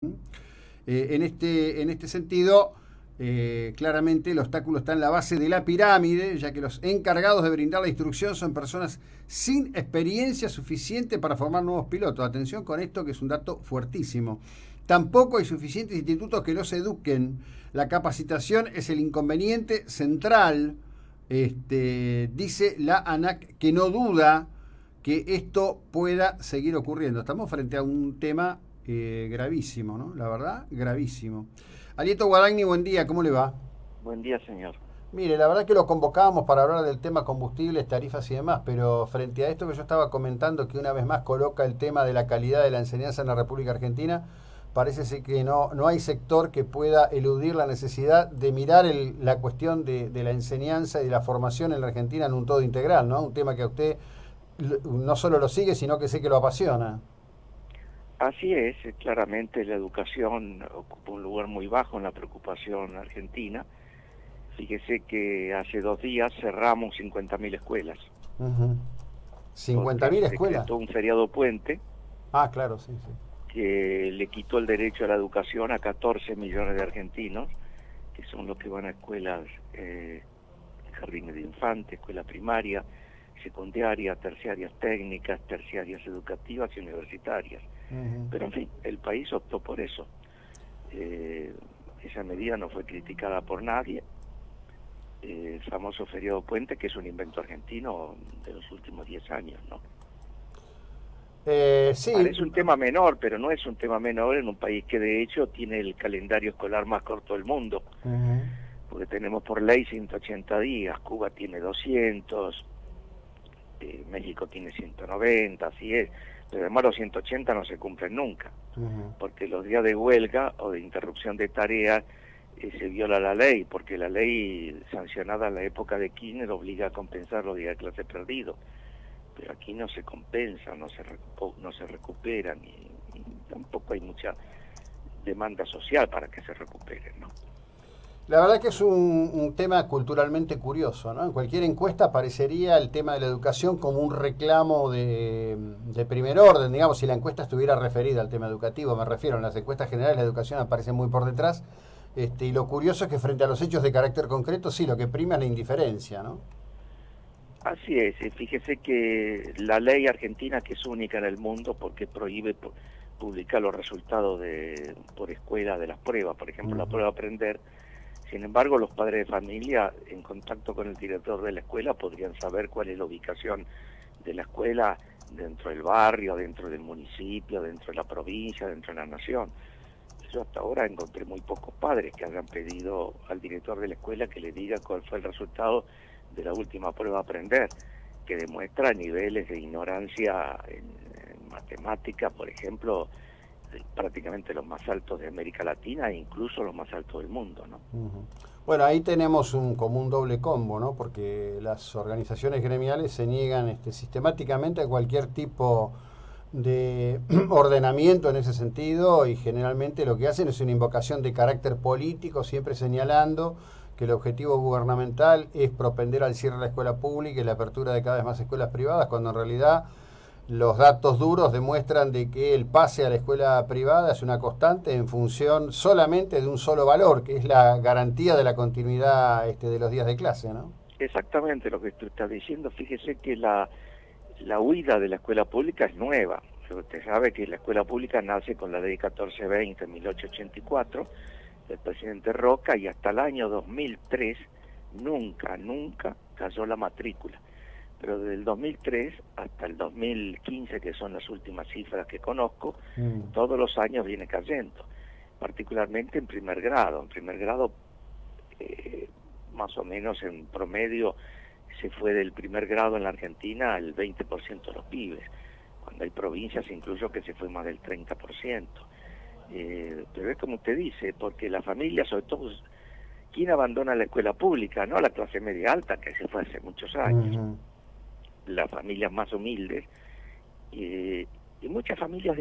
En este sentido, claramente el obstáculo está en la base de la pirámide, ya que los encargados de brindar la instrucción son personas sin experiencia suficiente para formar nuevos pilotos. Atención con esto, que es un dato fuertísimo. Tampoco hay suficientes institutos que los eduquen. La capacitación es el inconveniente central. Dice la ANAC que no duda que esto pueda seguir ocurriendo. Estamos frente a un tema gravísimo, ¿no? La verdad, gravísimo. Alieto Guadagni, buen día, ¿cómo le va? Buen día, señor. Mire, la verdad que lo convocábamos para hablar del tema combustibles, tarifas y demás, pero frente a esto que yo estaba comentando, que una vez más coloca el tema de la calidad de la enseñanza en la República Argentina, parece ser que no hay sector que pueda eludir la necesidad de mirar la cuestión de la enseñanza y de la formación en la Argentina en un todo integral, ¿no? Un tema que a usted no solo lo sigue, sino que sé que lo apasiona. Así es, claramente la educación ocupa un lugar muy bajo en la preocupación argentina. Fíjese que hace 2 días cerramos 50.000 escuelas, Uh-huh. porque ¿50.000 se escuelas? decretó un feriado puente Ah, claro, sí, sí. que le quitó el derecho a la educación a 14 millones de argentinos, que son los que van a escuelas, jardines de infantes, escuela primaria, secundaria, terciarias técnicas, terciarias educativas y universitarias. Uh-huh. Pero en fin, el país optó por eso. Eh, Esa medida no fue criticada por nadie. El famoso feriado puente, que es un invento argentino de los últimos 10 años, ¿no? Sí. Parece un tema menor, pero no es un tema menor en un país que de hecho tiene el calendario escolar más corto del mundo, Uh-huh. porque tenemos por ley 180 días, Cuba tiene 200, México tiene 190, así es, pero además los 180 no se cumplen nunca, Uh-huh. porque los días de huelga o de interrupción de tareas se viola la ley, porque la ley sancionada en la época de Kirchner obliga a compensar los días de clase perdidos, pero aquí no se compensa, no se recuperan y tampoco hay mucha demanda social para que se recuperen, ¿no? La verdad que es un tema culturalmente curioso, ¿no? En cualquier encuesta aparecería el tema de la educación como un reclamo de primer orden, digamos, si la encuesta estuviera referida al tema educativo, me refiero, en las encuestas generales la educación aparece muy por detrás, y lo curioso es que frente a los hechos de carácter concreto, sí, lo que prima es la indiferencia, ¿no? Así es, fíjese que la ley argentina, que es única en el mundo porque prohíbe publicar los resultados por escuela de las pruebas, por ejemplo, la Uh-huh. prueba Aprender. Sin embargo, los padres de familia, en contacto con el director de la escuela, podrían saber cuál es la ubicación de la escuela dentro del barrio, dentro del municipio, dentro de la provincia, dentro de la nación. Yo hasta ahora encontré muy pocos padres que hayan pedido al director de la escuela que le diga cuál fue el resultado de la última prueba Aprender, que demuestra niveles de ignorancia en matemática, por ejemplo, prácticamente los más altos de América Latina e incluso los más altos del mundo, ¿no? Uh-huh. Bueno, ahí tenemos como un doble combo, ¿no? Porque las organizaciones gremiales se niegan sistemáticamente a cualquier tipo de ordenamiento en ese sentido y generalmente lo que hacen es una invocación de carácter político, siempre señalando que el objetivo gubernamental es propender al cierre de la escuela pública y la apertura de cada vez más escuelas privadas, cuando en realidad los datos duros demuestran de que el pase a la escuela privada es una constante en función solamente de un solo valor, que es la garantía de la continuidad de los días de clase, ¿no? Exactamente lo que tú estás diciendo. Fíjese que la huida de la escuela pública es nueva. Usted sabe que la escuela pública nace con la ley 1420 en 1884 del presidente Roca y hasta el año 2003 nunca cayó la matrícula. Pero desde el 2003 hasta el 2015, que son las últimas cifras que conozco, todos los años viene cayendo, particularmente en primer grado. En primer grado, más o menos en promedio, se fue del primer grado en la Argentina al 20% de los pibes, cuando hay provincias incluso que se fue más del 30%. Pero es como usted dice, porque la familia, sobre todo, ¿quién abandona la escuela pública? No la clase media alta, que se fue hace muchos años. Uh-huh. Las familias más humildes y muchas familias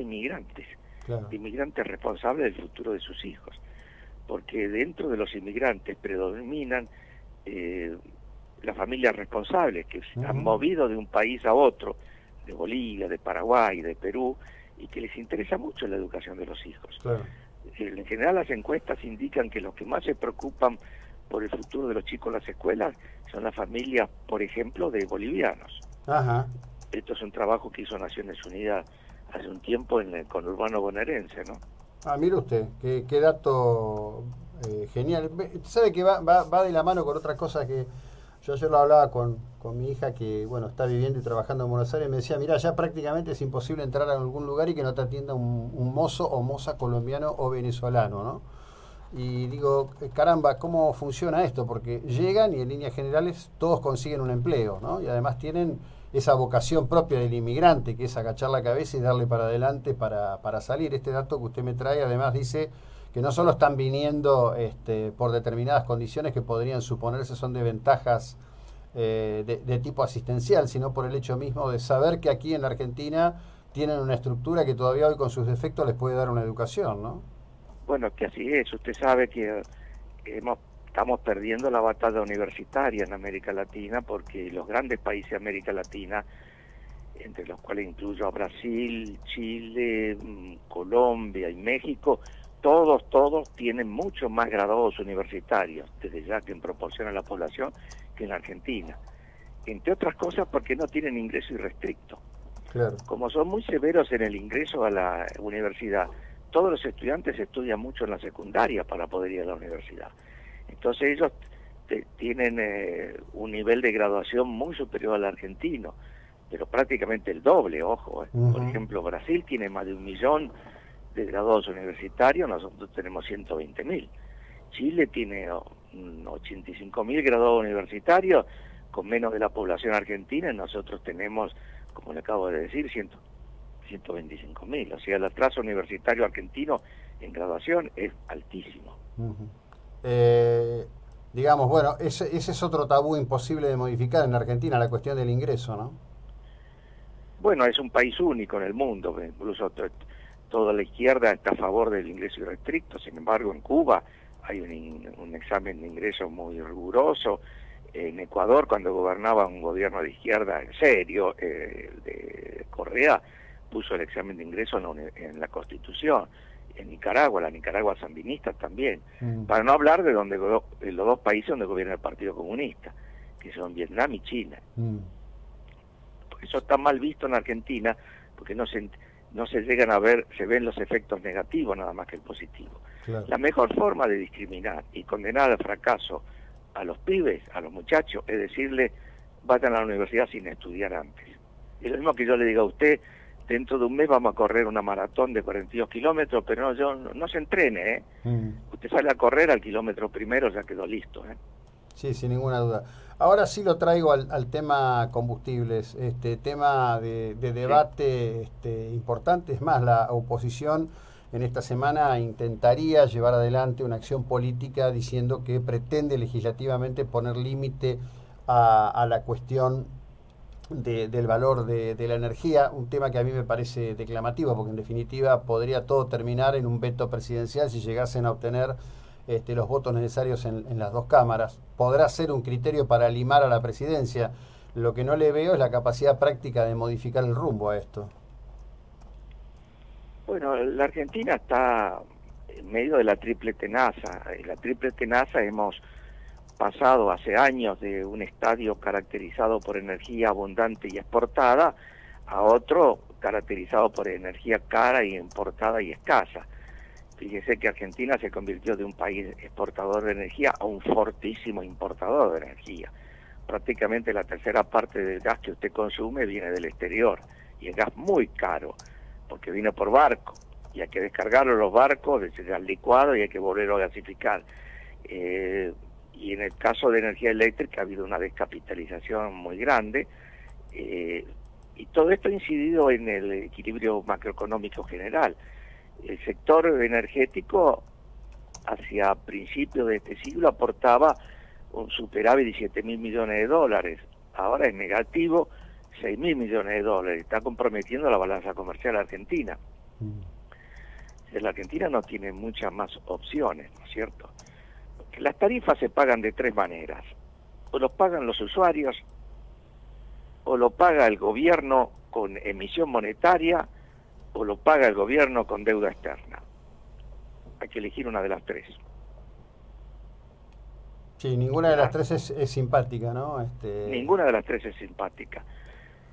Claro. de inmigrantes responsables del futuro de sus hijos, porque dentro de los inmigrantes predominan las familias responsables que se han Uh-huh. movido de un país a otro, de Bolivia, de Paraguay, de Perú, y que les interesa mucho la educación de los hijos. Claro. En general las encuestas indican que los que más se preocupan por el futuro de los chicos en las escuelas son las familias, por ejemplo, de bolivianos. Ajá. Esto es un trabajo que hizo Naciones Unidas hace un tiempo en el conurbano bonaerense, ¿no? Ah, mire usted, qué dato genial. Sabe que va de la mano con otra cosa que yo ayer lo hablaba con mi hija que, bueno, está viviendo y trabajando en Buenos Aires. Me decía, mira, ya prácticamente es imposible entrar a algún lugar y que no te atienda un mozo o moza colombiano o venezolano, ¿no? Y digo, caramba, ¿cómo funciona esto? Porque llegan y en líneas generales todos consiguen un empleo, ¿no? Y además tienen esa vocación propia del inmigrante, que es agachar la cabeza y darle para adelante para salir. Este dato que usted me trae además dice que no solo están viniendo por determinadas condiciones que podrían suponerse son de ventajas de tipo asistencial, sino por el hecho mismo de saber que aquí en la Argentina tienen una estructura que todavía hoy con sus defectos les puede dar una educación, ¿no? Bueno, que así es. Usted sabe que estamos perdiendo la batalla universitaria en América Latina porque los grandes países de América Latina, entre los cuales incluyo a Brasil, Chile, Colombia y México, todos tienen mucho más graduados universitarios, desde ya que en proporción a la población, que en la Argentina. Entre otras cosas porque no tienen ingreso irrestricto. Claro. Como son muy severos en el ingreso a la universidad, todos los estudiantes estudian mucho en la secundaria para poder ir a la universidad. Entonces ellos tienen un nivel de graduación muy superior al argentino, pero prácticamente el doble, ojo. Por ejemplo, Brasil tiene más de 1 millón de graduados universitarios, nosotros tenemos 120.000. Chile tiene 85.000 graduados universitarios, con menos de la población argentina, y nosotros tenemos, como le acabo de decir, 125.000. O sea, el atraso universitario argentino en graduación es altísimo. Digamos, bueno, ese es otro tabú imposible de modificar en la Argentina, la cuestión del ingreso, ¿no? Bueno, es un país único en el mundo, incluso toda la izquierda está a favor del ingreso irrestricto. Sin embargo, en Cuba hay un examen de ingreso muy riguroso. En Ecuador, cuando gobernaba un gobierno de izquierda en serio, de Correa, puso el examen de ingreso en la Constitución. En Nicaragua, la Nicaragua sandinista también. Para no hablar de los dos países donde gobierna el Partido Comunista, que son Vietnam y China. Eso está mal visto en Argentina, porque no se llegan a ver, se ven los efectos negativos nada más que el positivo. Claro. La mejor forma de discriminar y condenar al fracaso a los pibes, a los muchachos, es decirle, vayan a la universidad sin estudiar antes. Es lo mismo que yo le diga a usted, dentro de un mes vamos a correr una maratón de 42 kilómetros, pero no se entrene, ¿eh? Usted sale a correr al kilómetro primero, ya quedó listo, ¿eh? Sí, sin ninguna duda. Ahora sí lo traigo al tema combustibles, tema de debate importante. Es más, la oposición en esta semana intentaría llevar adelante una acción política diciendo que pretende legislativamente poner límite a la cuestión del valor de la energía, un tema que a mí me parece declamativo, porque en definitiva podría todo terminar en un veto presidencial si llegasen a obtener los votos necesarios en las dos cámaras. Podrá ser un criterio para limar a la presidencia. Lo que no le veo es la capacidad práctica de modificar el rumbo a esto. Bueno, la Argentina está en medio de la triple tenaza. En la triple tenaza hemos pasado hace años de un estadio caracterizado por energía abundante y exportada a otro caracterizado por energía cara y importada y escasa. Fíjese que Argentina se convirtió de un país exportador de energía a un fortísimo importador de energía. Prácticamente la tercera parte del gas que usted consume viene del exterior, y es gas muy caro, porque viene por barco, y hay que descargarlo los barcos, al licuado, y hay que volverlo a gasificar. Y en el caso de energía eléctrica ha habido una descapitalización muy grande, y todo esto ha incidido en el equilibrio macroeconómico general. El sector energético hacia principios de este siglo aportaba un superávit de 7.000 millones de dólares, ahora es negativo 6.000 millones de dólares, está comprometiendo la balanza comercial argentina. La Argentina no tiene muchas más opciones, ¿no es cierto? Porque las tarifas se pagan de tres maneras: o los pagan los usuarios, o lo paga el gobierno con emisión monetaria, o lo paga el gobierno con deuda externa. hay que elegir una de las tres. Sí, ninguna de las tres es simpática, ¿no? Ninguna de las tres es simpática.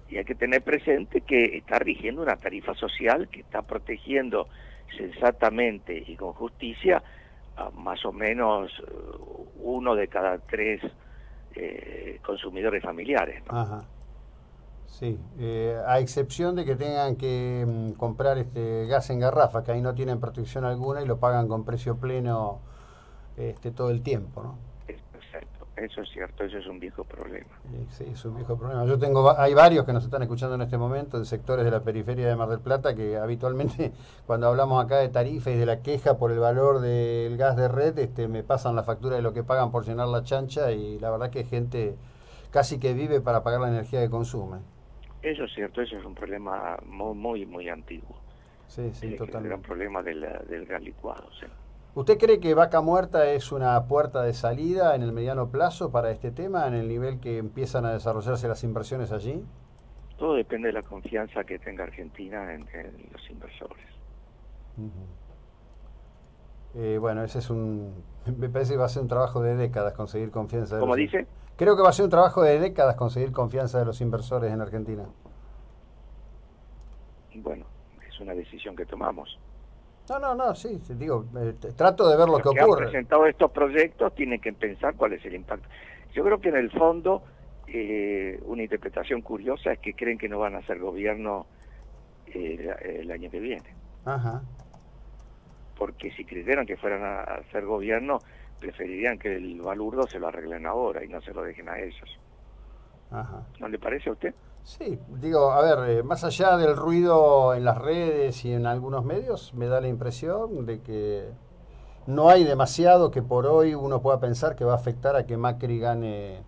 Y hay que tener presente que está rigiendo una tarifa social que está protegiendo sensatamente y con justicia a más o menos uno de cada tres consumidores familiares, ¿no? Ajá. Sí, a excepción de que tengan que comprar gas en garrafa, que ahí no tienen protección alguna y lo pagan con precio pleno todo el tiempo, ¿no? Exacto, eso es cierto, eso es un viejo problema. Sí, es un viejo problema. Hay varios que nos están escuchando en este momento de sectores de la periferia de Mar del Plata que habitualmente cuando hablamos acá de tarifas y de la queja por el valor del gas de red, me pasan la factura de lo que pagan por llenar la chancha y la verdad que gente casi que vive para pagar la energía que consume. Eso es cierto, eso es un problema muy antiguo. Sí, totalmente. El gran problema del gas licuado, ¿sí? ¿Usted cree que Vaca Muerta es una puerta de salida en el mediano plazo para este tema, en el nivel que empiezan a desarrollarse las inversiones allí? Todo depende de la confianza que tenga Argentina en los inversores. Bueno, me parece que va a ser un trabajo de décadas conseguir confianza. ¿Cómo dice? Creo que va a ser un trabajo de décadas conseguir confianza de los inversores en Argentina. Bueno, es una decisión que tomamos. No, sí, digo, trato de ver lo que ocurre. Los que han presentado estos proyectos tienen que pensar cuál es el impacto. Yo creo que en el fondo, una interpretación curiosa es que creen que no van a hacer gobierno el año que viene. Ajá. Porque si creyeran que fueran a hacer gobierno, preferirían que el balurdo se lo arreglen ahora y no se lo dejen a ellos. Ajá. ¿No le parece a usted? Sí, digo, a ver, más allá del ruido en las redes y en algunos medios, me da la impresión de que no hay demasiado que por hoy uno pueda pensar que va a afectar a que Macri gane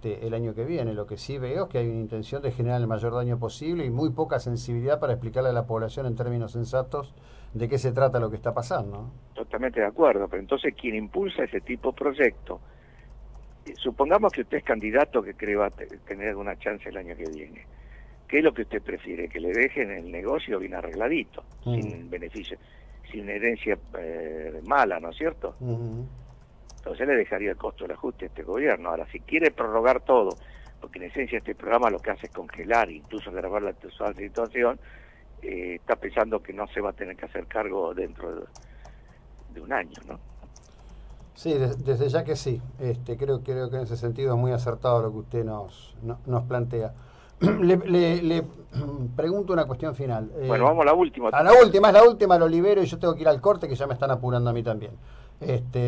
el año que viene. Lo que sí veo es que hay una intención de generar el mayor daño posible y muy poca sensibilidad para explicarle a la población en términos sensatos de qué se trata lo que está pasando. Totalmente de acuerdo, pero entonces quien impulsa ese tipo de proyecto, supongamos que usted es candidato que cree va a tener alguna chance el año que viene. ¿Qué es lo que usted prefiere? Que le dejen el negocio bien arregladito, sin beneficio, sin herencia mala, ¿no es cierto? Entonces le dejaría el costo del ajuste a este gobierno. Ahora, si quiere prorrogar todo, porque en esencia este programa lo que hace es congelar, incluso agravar la situación, está pensando que no se va a tener que hacer cargo dentro de un año, ¿no? Sí, desde ya que sí. Creo que en ese sentido es muy acertado lo que usted nos plantea. Le pregunto una cuestión final. Bueno, vamos a la última. A la última, lo libero y yo tengo que ir al corte que ya me están apurando a mí también.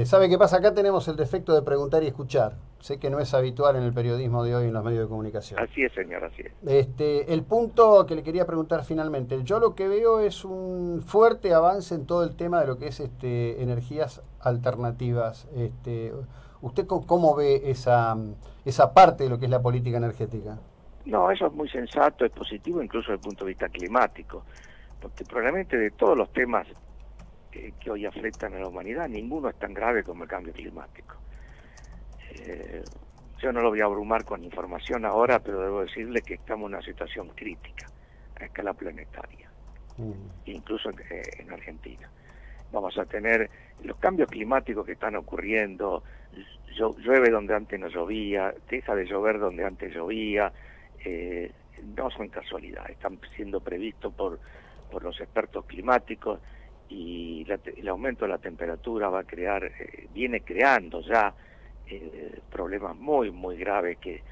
¿Sabe qué pasa? Acá tenemos el defecto de preguntar y escuchar. Sé que no es habitual en el periodismo de hoy en los medios de comunicación. Así es, señor, así es. El punto que le quería preguntar finalmente, yo lo que veo es un fuerte avance en todo el tema de lo que es energías alternativas. ¿Usted cómo ve esa parte de lo que es la política energética? No, eso es muy sensato, es positivo incluso desde el punto de vista climático, porque probablemente de todos los temas que hoy afectan a la humanidad, ninguno es tan grave como el cambio climático. Yo no lo voy a abrumar con información ahora, pero debo decirle que estamos en una situación crítica a escala planetaria, incluso en Argentina. Vamos a tener los cambios climáticos que están ocurriendo, llueve donde antes no llovía, deja de llover donde antes llovía, no son casualidades, están siendo previstos por los expertos climáticos, y el aumento de la temperatura va a crear, viene creando ya problemas muy graves que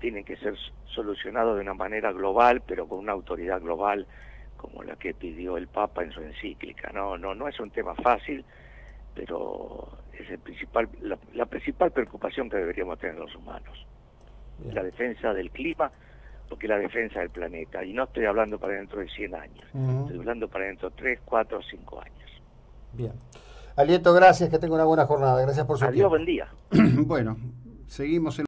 tienen que ser solucionados de una manera global, pero con una autoridad global como la que pidió el Papa en su encíclica. No es un tema fácil, pero es la principal preocupación que deberíamos tener los humanos. Bien. La defensa del clima, porque la defensa del planeta, y no estoy hablando para dentro de 100 años, estoy hablando para dentro de 3, 4 o 5 años. Bien. Alieto, gracias, que tenga una buena jornada, gracias por su tiempo. Adiós, buen día. Bueno, seguimos en